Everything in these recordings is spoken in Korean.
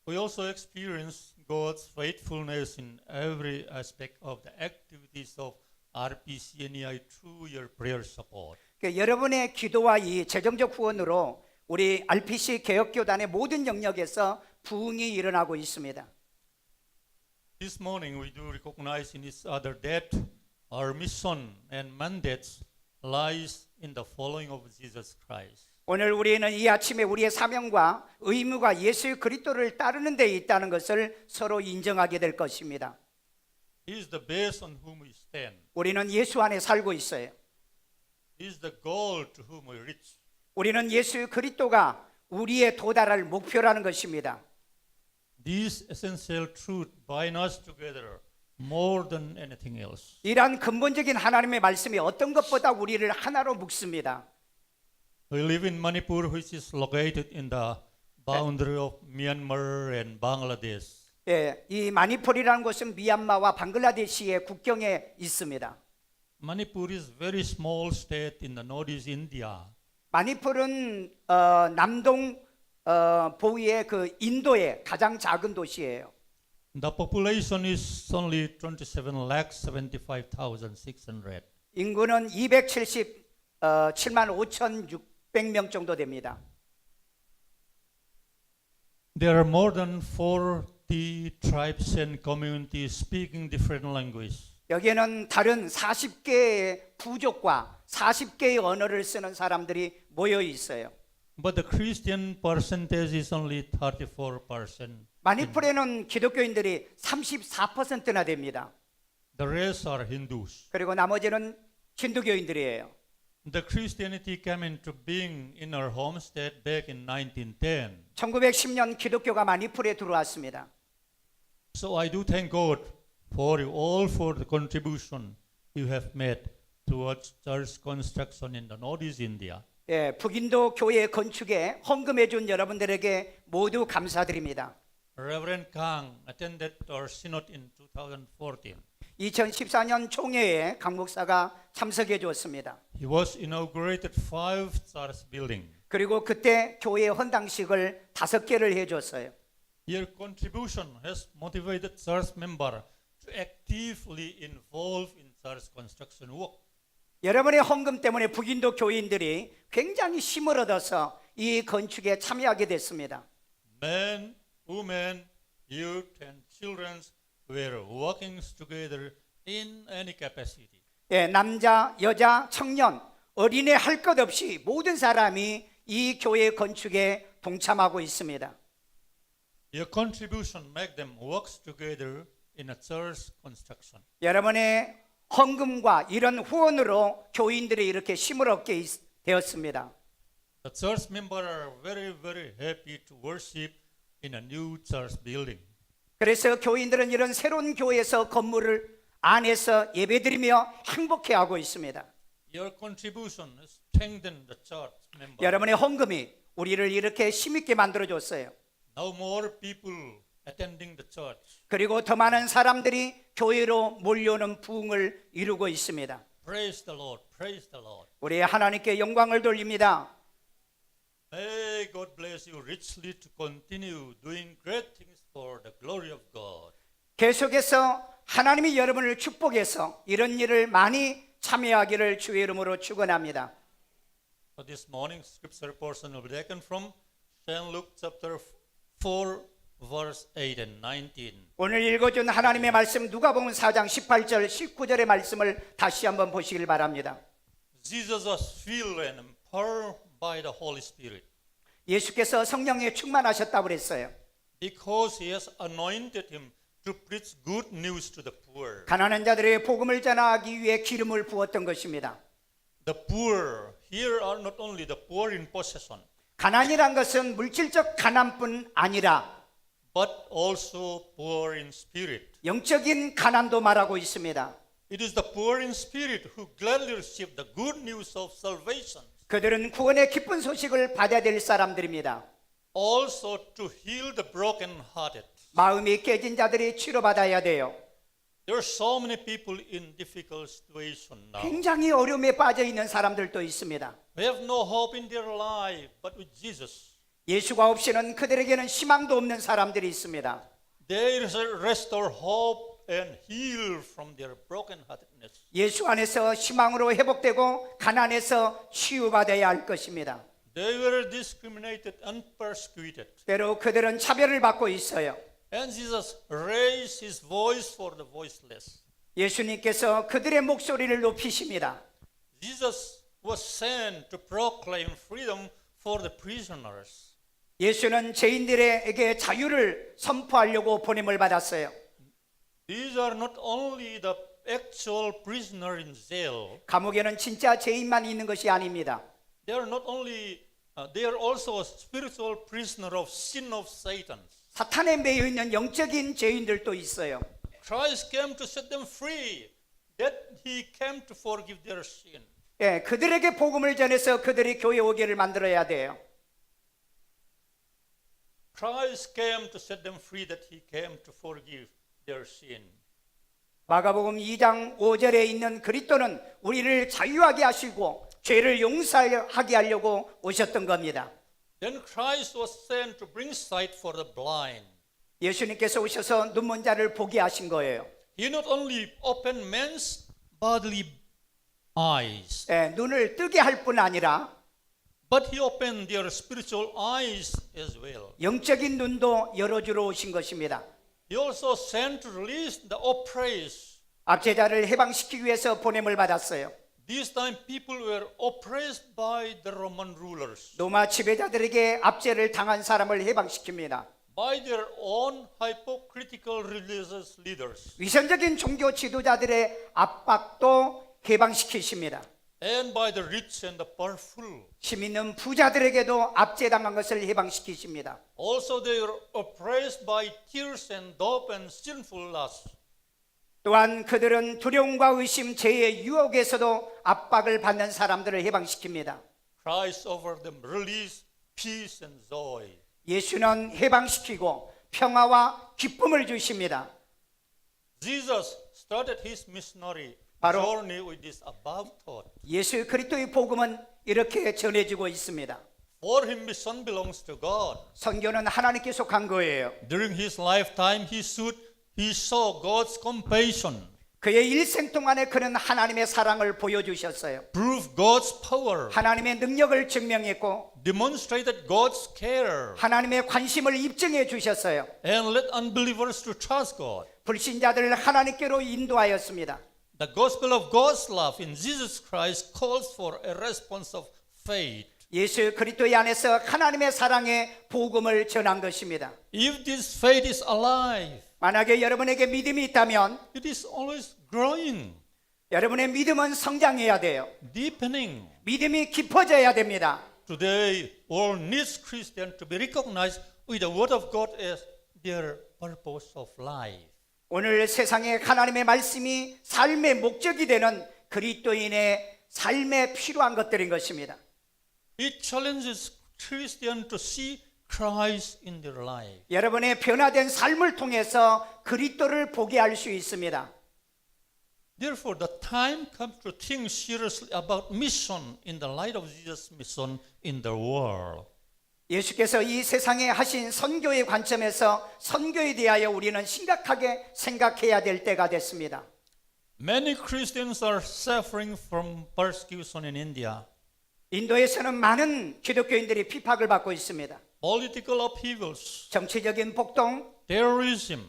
We also experience God's faithfulness in every aspect of the activities of RPCNEI through your prayer support. 여러분의 기도와 이 재정적 후원으로 우리 RPC 개혁교단의 모든 영역에서 부흥이 일어나고 있습니다. This morning we do recognize in each other that our mission and mandates lies in the following of Jesus Christ. 오늘 우리는 이 아침에 우리의 사명과 의무가 예수 그리스도를 따르는 데 있다는 것을 서로 인정하게 될 것입니다. He is the base on whom we stand. 우리는 예수 안에 살고 있어요. He is the goal to whom we reach. 우리는 예수 그리스도가 우리의 도달할 목표라는 것입니다. These essential truths bind us together more than anything else. 이러한 근본적인 하나님의 말씀이 어떤 것보다 우리를 하나로 묶습니다. We live in Manipur, which is located in the boundary of Myanmar and Bangladesh. 이 마니폴이라는 곳은 미얀마와 방글라데시의 국경에 있습니다. Manipur is very small state in the northeast India. 마니폴은 남동 보위의 그 인도의 가장 작은 도시예요. The population is only 27,75,600. 인구는 277만 5,600명 정도 됩니다. There are more than 40 tribes and communities speaking different languages. 여기에는 다른 40개의 부족과 40개의 언어를 쓰는 사람들이 모여 있어요. But the Christian percentage is only 34%. 마니폴에는 기독교인들이 34%나 됩니다. The rest are Hindus. 그리고 나머지는 힌두교인들이에요. The Christianity came into being in our home state back in 1910. 1910년 기독교가 마니폴에 들어왔습니다. So I do thank God for you all for the contribution you have made towards church construction in the Northeast India. 북인도 교회 건축에 헌금해 준 여러분들에게 모두 감사드립니다. Reverend Kang attended our synod in 2014. 2014년 총회에 강 목사가 참석해 주었습니다. He was inaugurated 5 church building. 그리고 그때 교회 헌당식을 5개를 해 줬어요. Your contribution has motivated church member to actively involve in church construction work. 여러분의 헌금 때문에 북인도 교인들이 굉장히 힘을 얻어서 이 건축에 참여하게 됐습니다. Men, women, youth and children were working together in any capacity. 남자, 여자, 청년, 어린애 할 것 없이 모든 사람이 이 교회 건축에 동참하고 있습니다. Your contribution make them work together in a church construction. 여러분의 헌금과 이런 후원으로 교인들이 이렇게 힘을 얻게 되었습니다. The church members are very, very happy to worship in a new church building. 그래서 교인들은 이런 새로운 교회에서 건물을 안에서 예배드리며 행복해하고 있습니다. Your contribution has strengthened the church members. 여러분의 헌금이 우리를 이렇게 힘있게 만들어줬어요. Now more people attending the church. 그리고 더 많은 사람들이 교회로 몰려오는 부흥을 이루고 있습니다. Praise the Lord, praise the Lord. 우리 하나님께 영광을 돌립니다. May God bless you richly to continue doing great things for the glory of God. 계속해서 하나님이 여러분을 축복해서 이런 일을 많이 참여하기를 주의 이름으로 축원합니다. So this morning scripture portion will be taken from St. Luke chapter 4 verse 8 and 19. 오늘 읽어준 하나님의 말씀 누가복음 4장 18절 19절의 말씀을 다시 한번 보시길 바랍니다. Jesus was filled and empowered by the Holy Spirit 예수께서 성령에 충만하셨다고 그랬어요. because he has anointed him to preach good news to the poor. 가난한 자들의 복음을 전하기 위해 기름을 부었던 것입니다. The poor here are not only the poor in possession 가난이란 것은 물질적 가난뿐 아니라 but also poor in spirit. 영적인 가난도 말하고 있습니다. It is the poor in spirit who gladly receive the good news of salvation. 그들은 구원의 기쁜 소식을 받아야 될 사람들입니다. Also to heal the broken-hearted. 마음이 깨진 자들이 치료받아야 돼요. There are so many people in difficult situation now. 굉장히 어려움에 빠져 있는 사람들도 있습니다. They have no hope in their life, but with Jesus. 예수가 없이는 그들에게는 희망도 없는 사람들이 있습니다. They restore hope and heal from their brokenheartedness. 예수 안에서 희망으로 회복되고 가난에서 치유받아야 할 것입니다. They were discriminated and persecuted. 때로 그들은 차별을 받고 있어요. And Jesus raised his voice for the voiceless. 예수님께서 그들의 목소리를 높이십니다. Jesus was sent to proclaim freedom for the prisoners. 예수는 죄인들에게 자유를 선포하려고 보냄을 받았어요. These are not only the actual prisoner in jail. 감옥에는 진짜 죄인만 있는 것이 아닙니다. They are also a spiritual prisoner of sin of Satan. 사탄에 매여 있는 영적인 죄인들도 있어요. Christ came to set them free. That he came to forgive their sin. 예, 그들에게 복음을 전해서 그들이 교회 오기를 만들어야 돼요. Christ came to set them free. That he came to forgive their sin. 마가복음 2장 5절에 있는 그리스도는 우리를 자유하게 하시고 죄를 용서하게 하려고 오셨던 겁니다. Then Christ was sent to bring sight for the blind. 예수님께서 오셔서 눈먼 자를 보게 하신 거예요. He not only opened men's bodily eyes, 예, 눈을 뜨게 할 뿐 아니라 but he opened their spiritual eyes as well. 영적인 눈도 열어주러 오신 것입니다. He also sent to release the oppressed. 압제자를 해방시키기 위해서 보냄을 받았어요. This time people were oppressed by the Roman rulers, 로마 지배자들에게 압제를 당한 사람을 해방시킵니다. by their own hypocritical religious leaders, 위선적인 종교 지도자들의 압박도 해방시키십니다. and by the rich and the powerful. 힘 있는 부자들에게도 압제당한 것을 해방시키십니다. Also they were oppressed by tears and dope and sinful lust. 또한 그들은 두려움과 의심, 죄의 유혹에서도 압박을 받는 사람들을 해방시킵니다. Christ offered them release, peace and joy. 예수는 해방시키고 평화와 기쁨을 주십니다. Jesus started his missionary 바로 journey with this above thought. 예수 그리스도의 복음은 이렇게 전해지고 있습니다. For him mission belongs to God. 선교는 하나님께 속한 거예요. During his lifetime he saw God's compassion, 그의 일생 동안에 그는 하나님의 사랑을 보여주셨어요. proved God's power, 하나님의 능력을 증명했고 demonstrated God's care, 하나님의 관심을 입증해 주셨어요. and led unbelievers to trust God. 불신자들을 하나님께로 인도하였습니다. The gospel of God's love in Jesus Christ calls for a response of faith. 예수 그리스도의 안에서 하나님의 사랑의 복음을 전한 것입니다. If this faith is alive, 만약에 여러분에게 믿음이 있다면 it is always growing, 여러분의 믿음은 성장해야 돼요. deepening. 믿음이 깊어져야 됩니다. Today, world needs Christians to be recognized with the Word of God as their purpose of life. 오늘 세상에 하나님의 말씀이 삶의 목적이 되는 그리스도인의 삶에 필요한 것들인 것입니다. It challenges Christians to see Christ in their life. 여러분의 변화된 삶을 통해서 그리스도를 보게 할 수 있습니다. Therefore, the time comes to think seriously about mission in the light of Jesus' mission in the world. 예수께서 이 세상에 하신 선교의 관점에서 선교에 대하여 우리는 심각하게 생각해야 될 때가 됐습니다. Many Christians are suffering from persecution in India. 인도에서는 많은 기독교인들이 핍박을 받고 있습니다. Political upheavals, 정치적인 폭동, terrorism,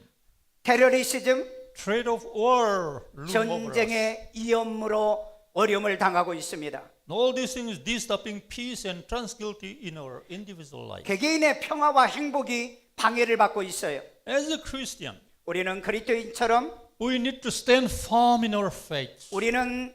테러리시즘, threat of war loom over us. 전쟁의 위험으로 어려움을 당하고 있습니다. All these things disturbing peace and tranquility in our individual life. 개개인의 평화와 행복이 방해를 받고 있어요. As a Christian, 우리는 그리스도인처럼 we need to stand firm in our faith, 우리는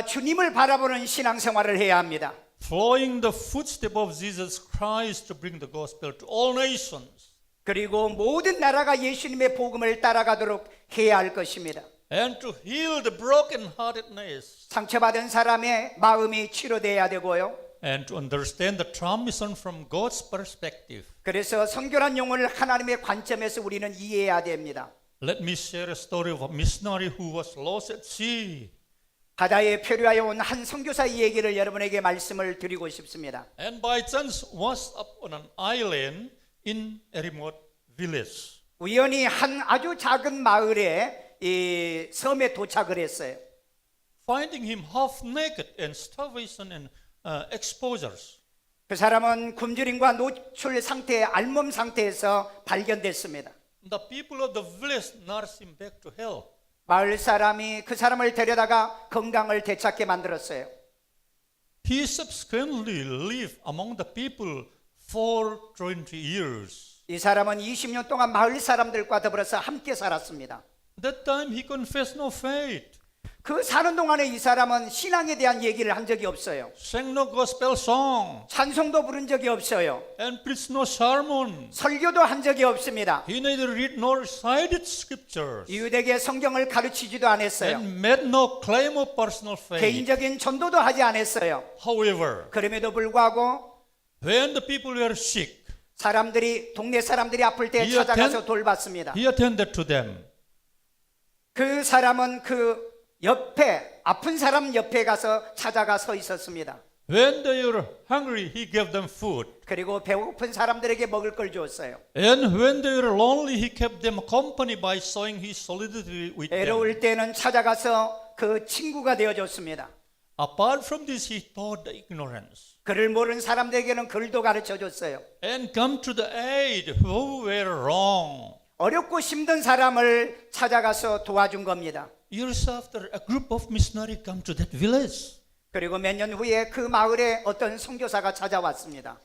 주님을 바라보는 신앙생활을 해야 합니다. following the footsteps of Jesus Christ to bring the gospel to all nations, 그리고 모든 나라가 예수님의 복음을 따라가도록 해야 할 것입니다. and to heal the brokenheartedness, 상처받은 사람의 마음이 치료돼야 되고요. and to understand the transmission from God's perspective. 그래서 선교란 용어를 하나님의 관점에서 우리는 이해해야 됩니다. Let me share a story of a missionary who was lost at sea. 바다에 표류하여 온 한 선교사의 얘기를 여러분에게 말씀을 드리고 싶습니다. and by chance was up on an island in a remote village. 우연히 한 아주 작은 마을에 이 섬에 도착을 했어요. Finding him half naked and starvation and exposures. 그 사람은 굶주림과 노출 상태, 알몸 상태에서 발견됐습니다. The people of the village nursed him back to health. 마을 사람이 그 사람을 데려다가 건강을 되찾게 만들었어요. He subsequently lived among the people for 20 years. 이 사람은 20년 동안 마을 사람들과 더불어서 함께 살았습니다. That time he confessed no faith, 그 사는 동안에 이 사람은 신앙에 대한 얘기를 한 적이 없어요. sang no gospel song, 찬송도 부른 적이 없어요. and preached no sermon. 설교도 한 적이 없습니다. He neither read nor recited scriptures, 이웃에게 성경을 가르치지도 않았어요. and made no claim of personal faith. 개인적인 전도도 하지 않았어요. However, 그럼에도 불구하고 when the people were sick, 동네 사람들이 아플 때 He 찾아가서 돌봤습니다. he attended to them. 그 사람은 그 옆에 아픈 사람 옆에 가서 찾아가 서 있었습니다. When they were hungry, he gave them food. 그리고 배고픈 사람들에게 먹을 걸 주었어요. And when they were lonely, he kept them company by showing his solidarity with them. 외로울 때는 찾아가서 그 친구가 되어줬습니다. Apart from this, he taught the ignorance 글을 모르는 사람들에게는 글도 가르쳐 줬어요. and come to the aid who were wrong. 어렵고 힘든 사람을 찾아가서 도와준 겁니다. Years after, a group of missionaries come to that village. 그리고 몇 년 후에 그 마을에 어떤 선교사가 찾아왔습니다.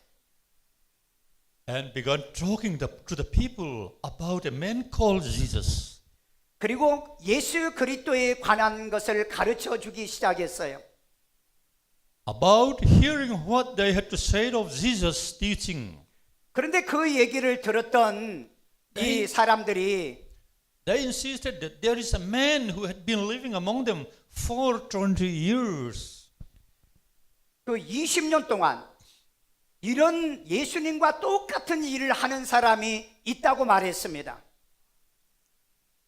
And began talking to the people about a man called Jesus. 그리고 예수 그리스도에 관한 것을 가르쳐 주기 시작했어요. About hearing what they had to say of Jesus' teaching. 그런데 그 얘기를 들었던 이 사람들이 They insisted that there is a man who had been living among them for 20 years. 그 20년 동안 이런 예수님과 똑같은 일을 하는 사람이 있다고 말했습니다.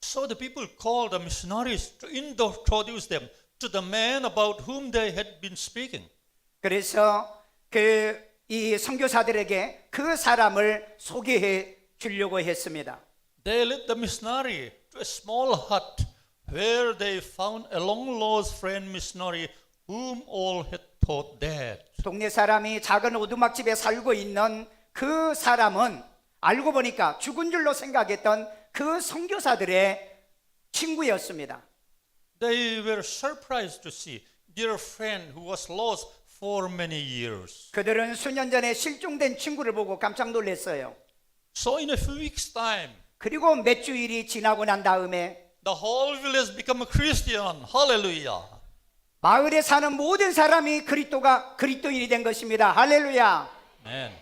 So the people called the missionaries to introduce them to the man about whom they had been speaking. 그래서 이 선교사들에게 그 사람을 소개해 주려고 했습니다. They led the missionary to a small hut where they found a long lost friend missionary whom all had thought dead. 동네 사람이 작은 오두막집에 살고 있는 그 사람은 알고 보니까 죽은 줄로 생각했던 그 선교사들의 친구였습니다. They were surprised to see their friend who was lost for many years. 그들은 수년 전에 실종된 친구를 보고 깜짝 놀랐어요. So in a few weeks' time, 그리고 몇 주일이 지나고 난 다음에 the whole village became a Christian. Hallelujah. 마을에 사는 모든 사람이 그리스도인이 된 것입니다. 할렐루야. Man.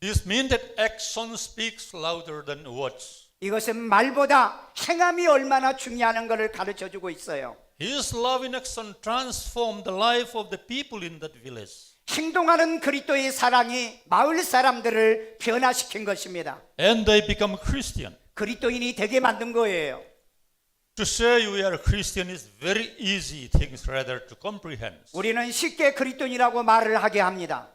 This means that action speaks louder than words. 이것은 말보다 행함이 얼마나 중요한 것을 가르쳐 주고 있어요. His love in action transformed the life of the people in that village. 행동하는 그리스도의 사랑이 마을 사람들을 변화시킨 것입니다. And they become Christian. 그리스도인이 되게 만든 거예요. To say we are Christian is very easy things rather to comprehend. 우리는 쉽게 그리스도인이라고 말을 하게 합니다.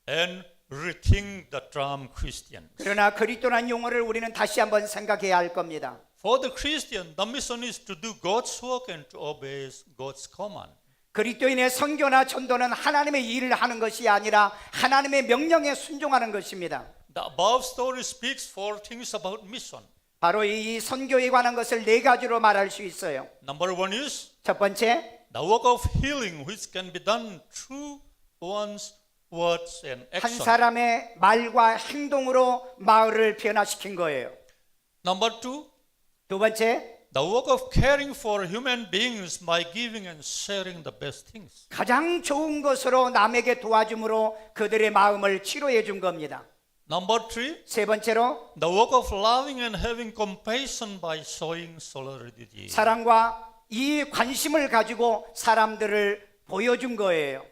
And rethink the term Christian. 그러나 그리스도라는 용어를 우리는 다시 한번 생각해야 할 겁니다. For the Christian, the mission is to do God's work and to obey God's command. 그리스도인의 선교나 전도는 하나님의 일을 하는 것이 아니라 하나님의 명령에 순종하는 것입니다. The above story speaks four things about mission. 바로 이 선교에 관한 것을 네 가지로 말할 수 있어요. Number one is 첫 번째, the work of healing which can be done through one's words and 한 action. 사람의 말과 행동으로 마을을 변화시킨 거예요. Number two, 두 번째, the work of caring for human beings by giving and sharing the best things. 가장 좋은 것으로 남에게 도와줌으로 그들의 마음을 치료해 준 겁니다. Number three, 세 번째로 the work of loving and having compassion by showing solidarity. 사랑과 이 관심을 가지고 사람들을 보여준 거예요.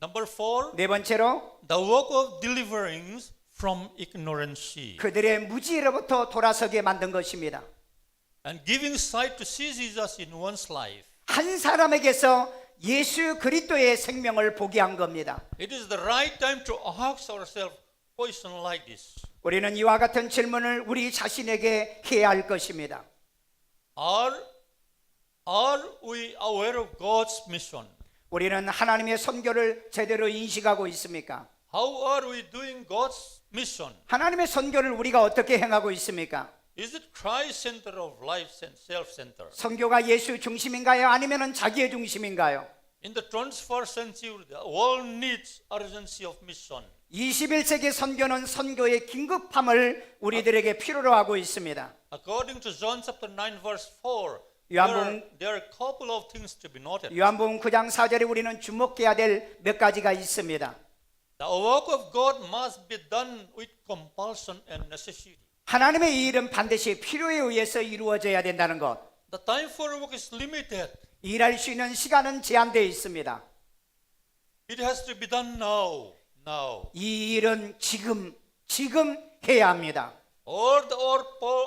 Number four, 네 번째로 the work of delivering from ignorance 그들의 무지로부터 돌아서게 만든 것입니다. and giving sight to see Jesus in one's life. 한 사람에게서 예수 그리스도의 생명을 보게 한 겁니다. It is the right time to ask ourselves question like this. 우리는 이와 같은 질문을 우리 자신에게 해야 할 것입니다. Are we aware of God's mission? 우리는 하나님의 선교를 제대로 인식하고 있습니까? How are we doing God's mission? 하나님의 선교를 우리가 어떻게 행하고 있습니까? Is it Christ center of life and self-center? 선교가 예수 중심인가요? 아니면 자기의 중심인가요? In the 21st century, the world needs urgency of mission. 21세기 선교는 선교의 긴급함을 우리들에게 필요로 하고 있습니다. According to John chapter 9 verse 4, 요한복음 there are a couple of things to be noted. 요한복음 9장 4절에 우리는 주목해야 될 몇 가지가 있습니다. The work of God must be done with compulsion and necessity. 하나님의 이 일은 반드시 필요에 의해서 이루어져야 된다는 것. The time for work is limited. 일할 수 있는 시간은 제한되어 있습니다. It has to be done now. 이 일은 지금 해야 합니다. Or the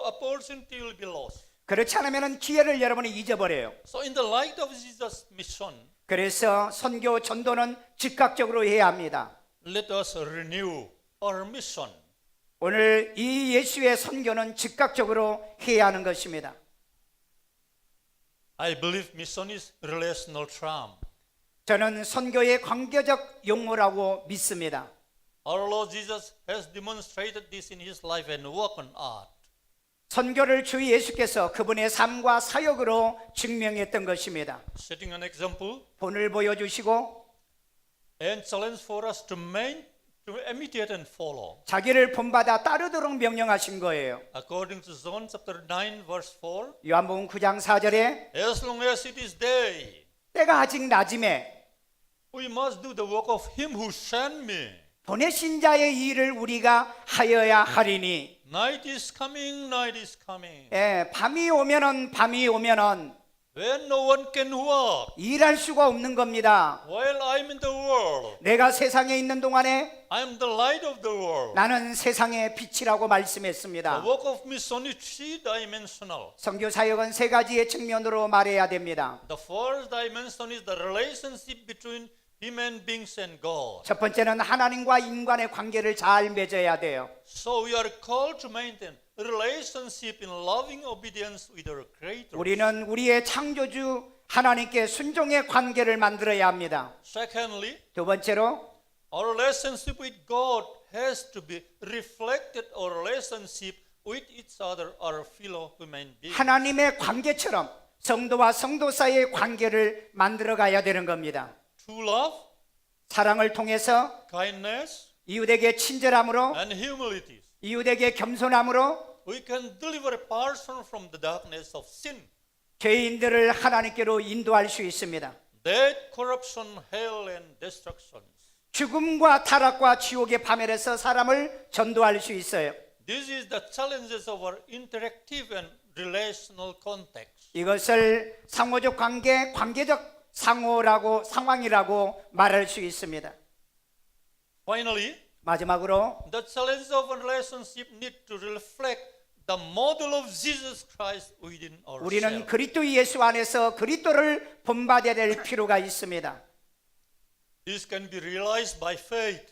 opportunity will be lost. 그렇지 않으면 기회를 여러분이 잊어버려요. So in the light of Jesus' mission, 그래서 선교 전도는 즉각적으로 해야 합니다. let us renew our mission. 오늘 이 예수의 선교는 즉각적으로 해야 하는 것입니다. I believe mission is relational term. 저는 선교의 관계적 용어라고 믿습니다. Our Lord Jesus has demonstrated this in his life and work on earth. 선교를 주 예수께서 그분의 삶과 사역으로 증명했던 것입니다. Setting an example 본을 보여주시고 and challenge for us to imitate and follow. 자기를 본받아 따르도록 명령하신 거예요. According to John chapter 9 verse 4, 요한복음 9장 4절에 as long as it is day, 때가 아직 낮음에 we must do the work of him who sent me. 보내신 자의 일을 우리가 하여야 하리니. Night is coming, night is coming. 밤이 오면은 When no one can work, 일할 수가 없는 겁니다. while I'm in the world, 내가 세상에 있는 동안에 I'm the light of the world. 나는 세상의 빛이라고 The 말씀했습니다. work of mission is three-dimensional. 선교 사역은 세 가지의 측면으로 말해야 됩니다. The first dimension is the relationship between human beings and God. 첫 번째는 하나님과 인간의 관계를 잘 맺어야 돼요. So we are called to maintain relationship in loving obedience with our Creator. 우리는 우리의 창조주 하나님께 순종의 관계를 만들어야 합니다. Secondly, 두 번째로 our relationship with God has to be reflected our relationship with each other, our fellow human beings. 하나님의 관계처럼 성도와 성도 사이의 관계를 만들어 가야 되는 겁니다. True love, 사랑을 통해서 kindness, 이웃에게 친절함으로 and humility. 이웃에게 겸손함으로 We can deliver a person from the darkness of sin, 죄인들을 하나님께로 인도할 수 있습니다. death, corruption, hell, and destruction. 죽음과 타락과 지옥의 파멸에서 사람을 전도할 수 있어요. This is the challenges of our interactive and relational context. 이것을 상호적 관계, 관계적 상황이라고 말할 수 있습니다. Finally, 마지막으로 the challenge of a relationship need to reflect the model of Jesus Christ within 우리는 ourselves. 그리스도 예수 안에서 그리스도를 본받아야 될 필요가 있습니다. This can be realized by faith,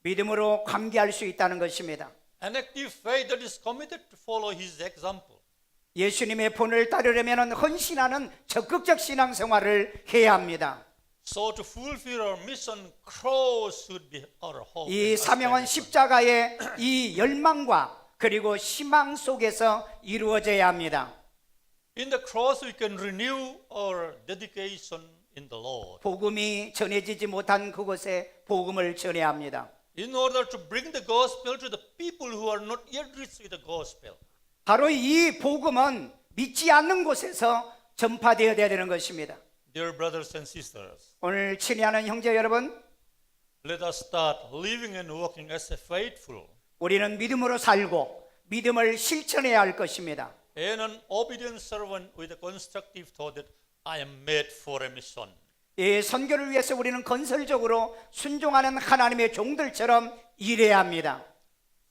믿음으로 관계할 수 있다는 것입니다. an active faith that is committed to follow His example. 예수님의 본을 따르려면 헌신하는 적극적 신앙생활을 해야 합니다. So to fulfill our mission, cross should be our hope. 이 사명은 십자가의 이 열망과 그리고 희망 속에서 이루어져야 합니다. In the cross, we can renew our dedication in the Lord. 복음이 전해지지 못한 그곳에 복음을 전해야 합니다. In order to bring the gospel to the people who are not yet reached with the gospel. 바로 이 복음은 믿지 않는 곳에서 전파되어야 되는 것입니다. Dear brothers and sisters, 오늘 친애하는 형제 여러분, let us start living and working as a faithful 우리는 믿음으로 살고 믿음을 실천해야 할 것입니다. and an obedient servant with a constructive thought that I am made for a mission. 이 선교를 위해서 우리는 건설적으로 순종하는 하나님의 종들처럼 일해야 합니다.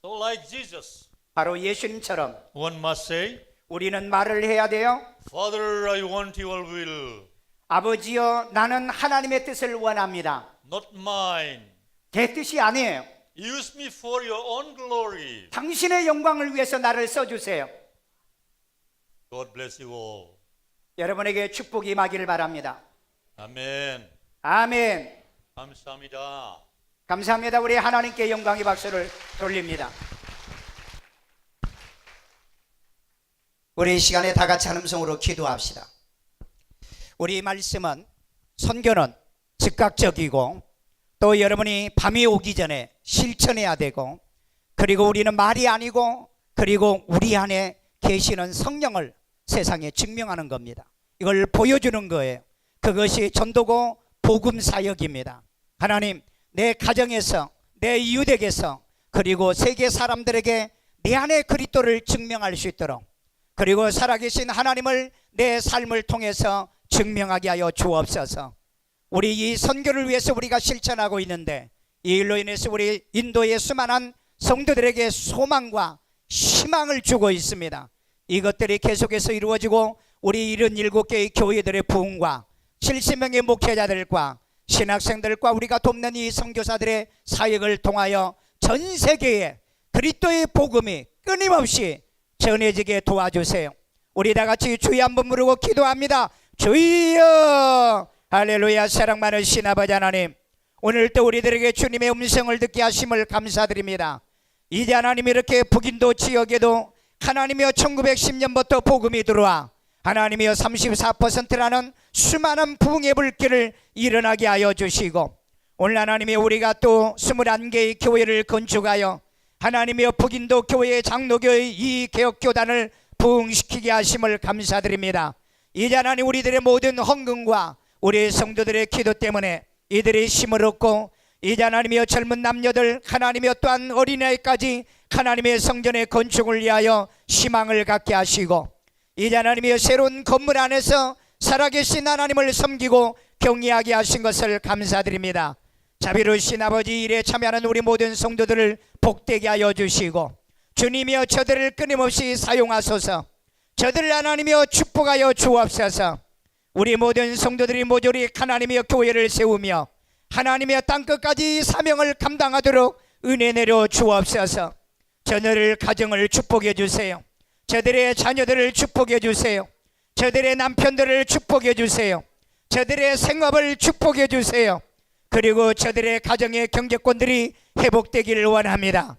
So like Jesus, 바로 예수님처럼 one must say, 우리는 말을 해야 돼요. Father, I want your will, 아버지여, 나는 하나님의 뜻을 원합니다. not mine. 내 뜻이 아니에요. Use me for your own glory. 당신의 영광을 위해서 나를 써주세요. God bless you all. 여러분에게 축복이 임하기를 바랍니다. 아멘. 아멘. 감사합니다. 감사합니다. 우리 하나님께 영광의 박수를 돌립니다. 우리 이 시간에 다 같이 한 음성으로 기도합시다. 우리 말씀은, 선교는 즉각적이고 또 여러분이 밤이 오기 전에 실천해야 되고, 그리고 우리는 말이 아니고, 그리고 우리 안에 계시는 성령을 세상에 증명하는 겁니다. 이걸 보여주는 거예요. 그것이 전도고 복음 사역입니다. 하나님, 내 가정에서, 내 이웃에게서, 그리고 세계 사람들에게 내 안에 그리스도를 증명할 수 있도록, 그리고 살아계신 하나님을 내 삶을 통해서 증명하게 하여 주옵소서. 우리 이 선교를 위해서 우리가 실천하고 있는데, 이 일로 인해서 우리 인도의 수많은 성도들에게 소망과 희망을 주고 있습니다. 이것들이 계속해서 이루어지고 우리 77개의 교회들의 부흥과 70명의 목회자들과 신학생들과 우리가 돕는 이 선교사들의 사역을 통하여 전 세계에 그리스도의 복음이 끊임없이 전해지게 도와주세요. 우리 다 같이 주여 한번 부르고 기도합니다. 주여. 할렐루야. 사랑 많으신 아버지 하나님, 오늘 또 우리들에게 주님의 음성을 듣게 하심을 감사드립니다. 이제 하나님, 이렇게 북인도 지역에도 하나님이여 1910년부터 복음이 들어와 하나님이여 34%라는 수많은 부흥의 불길을 일어나게 하여 주시고, 오늘 하나님이여 우리가 또 21개의 교회를 건축하여 하나님이여 북인도 교회의 장로교의 이 개혁교단을 부흥시키게 하심을 감사드립니다. 이제 하나님, 우리들의 모든 헌금과 우리 성도들의 기도 때문에 이들이 힘을 얻고, 이제 하나님이여 젊은 남녀들, 하나님이여 또한 어린아이까지 하나님의 성전의 건축을 위하여 희망을 갖게 하시고, 이제 하나님이여 새로운 건물 안에서 살아계신 하나님을 섬기고 경외하게 하신 것을 감사드립니다. 자비로우신 아버지, 일에 참여하는 우리 모든 성도들을 복되게 하여 주시고, 주님이여 저들을 끊임없이 사용하소서. 저들을 하나님이여 축복하여 주옵소서. 우리 모든 성도들이 모조리 하나님이여 교회를 세우며 하나님이여 땅끝까지 사명을 감당하도록 은혜 내려 주옵소서. 저들의 가정을 축복해 주세요. 저들의 자녀들을 축복해 주세요. 저들의 남편들을 축복해 주세요. 저들의 생업을 축복해 주세요. 그리고 저들의 가정의 경제권들이 회복되기를 원합니다.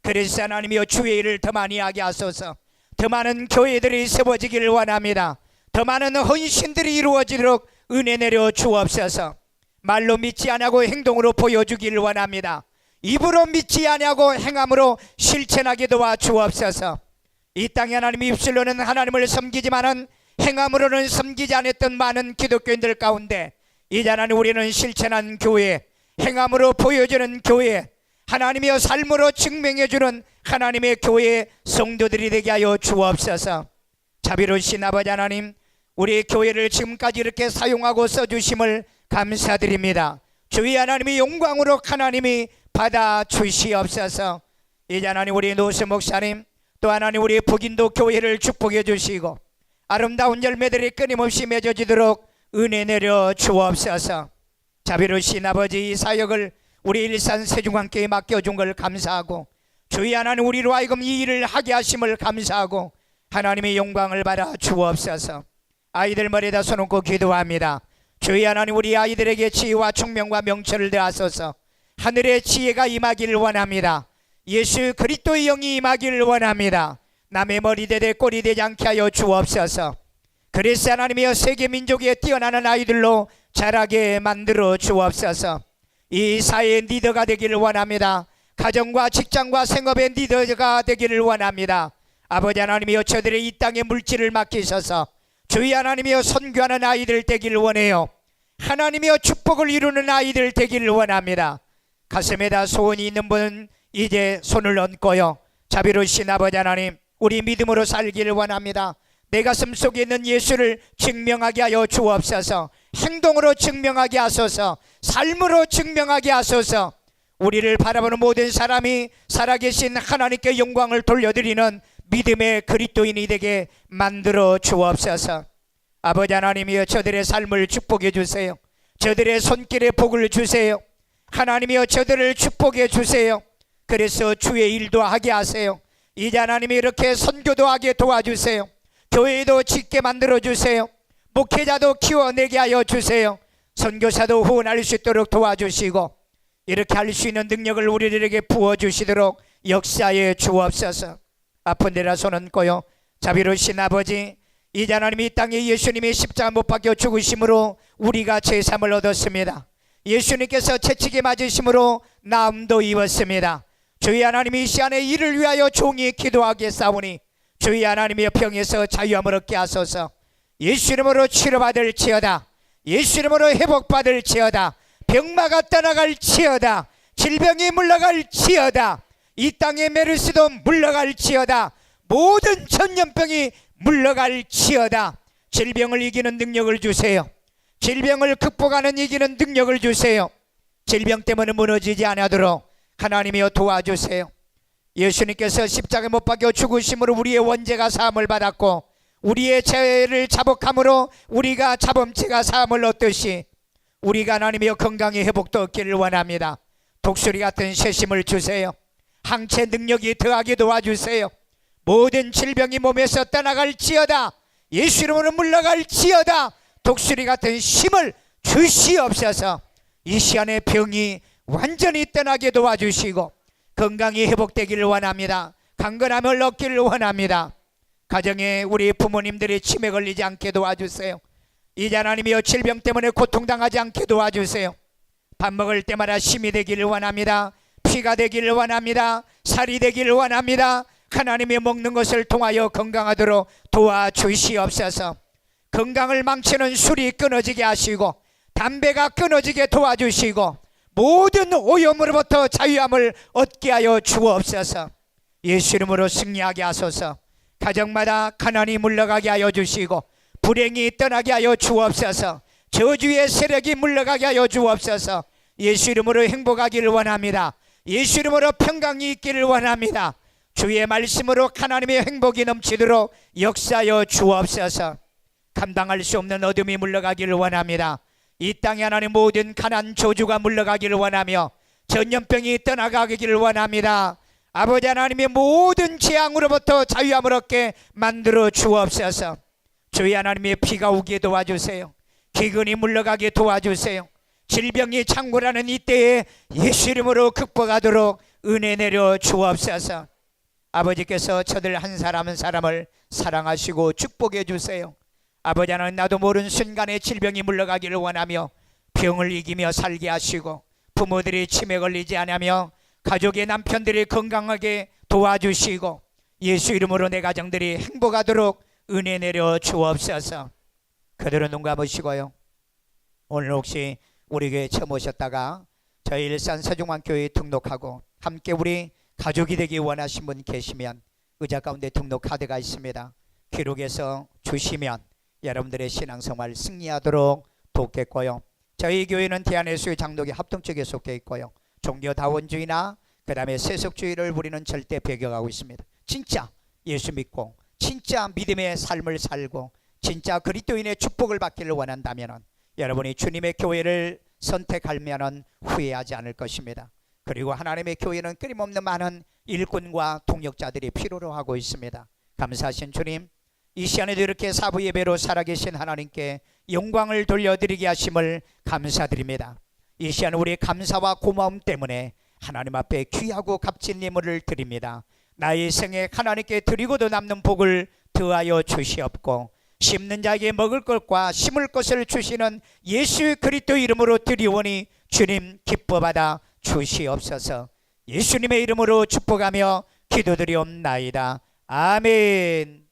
그래서 하나님이여 주의 일을 더 많이 하게 하소서. 더 많은 교회들이 세워지기를 원합니다. 더 많은 헌신들이 이루어지도록 은혜 내려 주옵소서. 말로 믿지 아니하고 행동으로 보여주기를 원합니다. 입으로 믿지 아니하고 행함으로 실천하게 도와 주옵소서. 이 땅에 하나님 입술로는 하나님을 섬기지만은 행함으로는 섬기지 않았던 많은 기독교인들 가운데, 이제 하나님 우리는 실천한 교회, 행함으로 보여주는 교회, 하나님의 삶으로 증명해주는 하나님의 교회 성도들이 되게 하여 주옵소서. 자비로우신 아버지 하나님, 우리 교회를 지금까지 이렇게 사용하고 써주심을 감사드립니다. 주의 하나님의 영광으로 하나님이 받아 주시옵소서. 이제 하나님 우리 노수 목사님, 또 하나님 우리 북인도 교회를 축복해 주시고 아름다운 열매들이 끊임없이 맺어지도록 은혜 내려 주옵소서. 자비로우신 아버지, 이 사역을 우리 일산 세중앙교회에 맡겨준 걸 감사하고, 주의 하나님 우리로 하여금 이 일을 하게 하심을 감사하고 하나님의 영광을 받아 주옵소서. 아이들 머리에다 손얹고 기도합니다. 주의 하나님 우리 아이들에게 지혜와 총명과 명철을 더하소서. 하늘의 지혜가 임하기를 원합니다. 예수 그리스도의 영이 임하기를 원합니다. 남의 머리 되되 꼴이 되지 않게 하여 주옵소서. 그리스도 하나님이여 세계 민족에 뛰어나는 아이들로 자라게 만들어 주옵소서. 이 사회의 리더가 되기를 원합니다. 가정과 직장과 생업의 리더가 되기를 원합니다. 아버지 하나님이여 저들의 이 땅의 물질을 맡기셔서 주의 하나님이여 선교하는 아이들 되기를 원해요. 하나님이여 축복을 이루는 아이들 되기를 원합니다. 가슴에다 소원이 있는 분은 이제 손을 얹고요. 자비로우신 아버지 하나님, 우리 믿음으로 살기를 원합니다. 내 가슴 속에 있는 예수를 증명하게 하여 주옵소서. 행동으로 증명하게 하소서. 삶으로 증명하게 하소서. 우리를 바라보는 모든 사람이 살아계신 하나님께 영광을 돌려드리는 믿음의 그리스도인이 되게 만들어 주옵소서. 아버지 하나님이여, 저들의 삶을 축복해 주세요. 저들의 손길에 복을 주세요. 하나님이여, 저들을 축복해 주세요. 그래서 주의 일도 하게 하세요. 이제 하나님이 이렇게 선교도 하게 도와주세요. 교회도 짓게 만들어 주세요. 목회자도 키워내게 하여 주세요. 선교사도 후원할 수 있도록 도와주시고, 이렇게 할 수 있는 능력을 우리들에게 부어주시도록 역사에 주옵소서. 아픈 데라 손 얹고요. 자비로우신 아버지, 이제 하나님 이 땅에 예수님이 십자가 못 박혀 죽으심으로 우리가 죄사함을 얻었습니다. 예수님께서 채찍에 맞으심으로 나음도 입었습니다. 주의 하나님이 이 시간에 이를 위하여 종이 기도하겠사오니 주의 하나님의 병에서 자유함을 얻게 하소서. 예수 이름으로 치료받을지어다. 예수 이름으로 회복받을지어다. 병마가 떠나갈지어다. 질병이 물러갈지어다. 이 땅의 메르스도 물러갈지어다. 모든 전염병이 물러갈지어다. 질병을 이기는 능력을 주세요. 질병을 극복하는 이기는 능력을 주세요. 질병 때문에 무너지지 않도록 하나님이여 도와주세요. 예수님께서 십자가에 못 박혀 죽으심으로 우리의 원죄가 사함을 받았고, 우리의 죄를 자복함으로 우리가 자범죄가 사함을 얻듯이 우리가 하나님이여 건강의 회복도 얻기를 원합니다. 독수리 같은 쇄심을 주세요. 항체 능력이 더하게 도와주세요. 모든 질병이 몸에서 떠나갈지어다. 예수 이름으로 물러갈지어다. 독수리 같은 힘을 주시옵소서. 이 시간에 병이 완전히 떠나게 도와주시고 건강이 회복되기를 원합니다. 강건함을 얻기를 원합니다. 가정에 우리 부모님들이 치매 걸리지 않게 도와주세요. 이제 하나님이여, 질병 때문에 고통당하지 않게 도와주세요. 밥 먹을 때마다 힘이 되기를 원합니다. 피가 되기를 원합니다. 살이 되기를 원합니다. 하나님이 먹는 것을 통하여 건강하도록 도와주시옵소서. 건강을 망치는 술이 끊어지게 하시고 담배가 끊어지게 도와주시고 모든 오염으로부터 자유함을 얻게 하여 주옵소서. 예수 이름으로 승리하게 하소서. 가정마다 가난이 물러가게 하여 주시고 불행이 떠나게 하여 주옵소서. 저주의 세력이 물러가게 하여 주옵소서. 예수 이름으로 행복하기를 원합니다. 예수 이름으로 평강이 있기를 원합니다. 주의 말씀으로 하나님의 행복이 넘치도록 역사하여 주옵소서. 감당할 수 없는 어둠이 물러가기를 원합니다. 이 땅에 하나님 모든 가난 저주가 물러가기를 원하며 전염병이 떠나가기를 원합니다. 아버지 하나님의 모든 재앙으로부터 자유함을 얻게 만들어 주옵소서. 주의 하나님의 피가 오게 도와주세요. 기근이 물러가게 도와주세요. 질병이 창궐하는 이때에 예수 이름으로 극복하도록 은혜 내려 주옵소서. 아버지께서 저들 한 사람 한 사람을 사랑하시고 축복해 주세요. 아버지 하나님, 나도 모르는 순간에 질병이 물러가기를 원하며 병을 이기며 살게 하시고 부모들이 치매 걸리지 않으며 가족의 남편들이 건강하게 도와주시고 예수 이름으로 내 가정들이 행복하도록 은혜 내려 주옵소서. 그들은 눈 감으시고요. 오늘 혹시 우리 교회에 처음 오셨다가 저희 일산 서중환교회에 등록하고 함께 우리 가족이 되기 원하신 분 계시면 의자 가운데 등록 카드가 있습니다. 기록해서 주시면 여러분들의 신앙생활 승리하도록 돕겠고요. 저희 교회는 대한예수의 장로교 합동측에 속해 있고요. 종교다원주의나 그 다음에 세속주의를 우리는 절대 배격하고 있습니다. 진짜 예수 믿고 진짜 믿음의 삶을 살고 진짜 그리스도인의 축복을 받기를 원한다면 여러분이 주님의 교회를 선택하면 후회하지 않을 것입니다. 그리고 하나님의 교회는 끊임없는 많은 일꾼과 동역자들이 필요로 하고 있습니다. 감사하신 주님, 이 시간에도 이렇게 사부 예배로 살아계신 하나님께 영광을 돌려드리게 하심을 감사드립니다. 이 시간 우리의 감사와 고마움 때문에 하나님 앞에 귀하고 값진 예물을 드립니다. 나의 생에 하나님께 드리고도 남는 복을 더하여 주시옵고 심는 자에게 먹을 것과 심을 것을 주시는 예수 그리스도 이름으로 드리오니 주님 기뻐받아 주시옵소서. 예수님의 이름으로 축복하며 기도드리옵나이다. 아멘.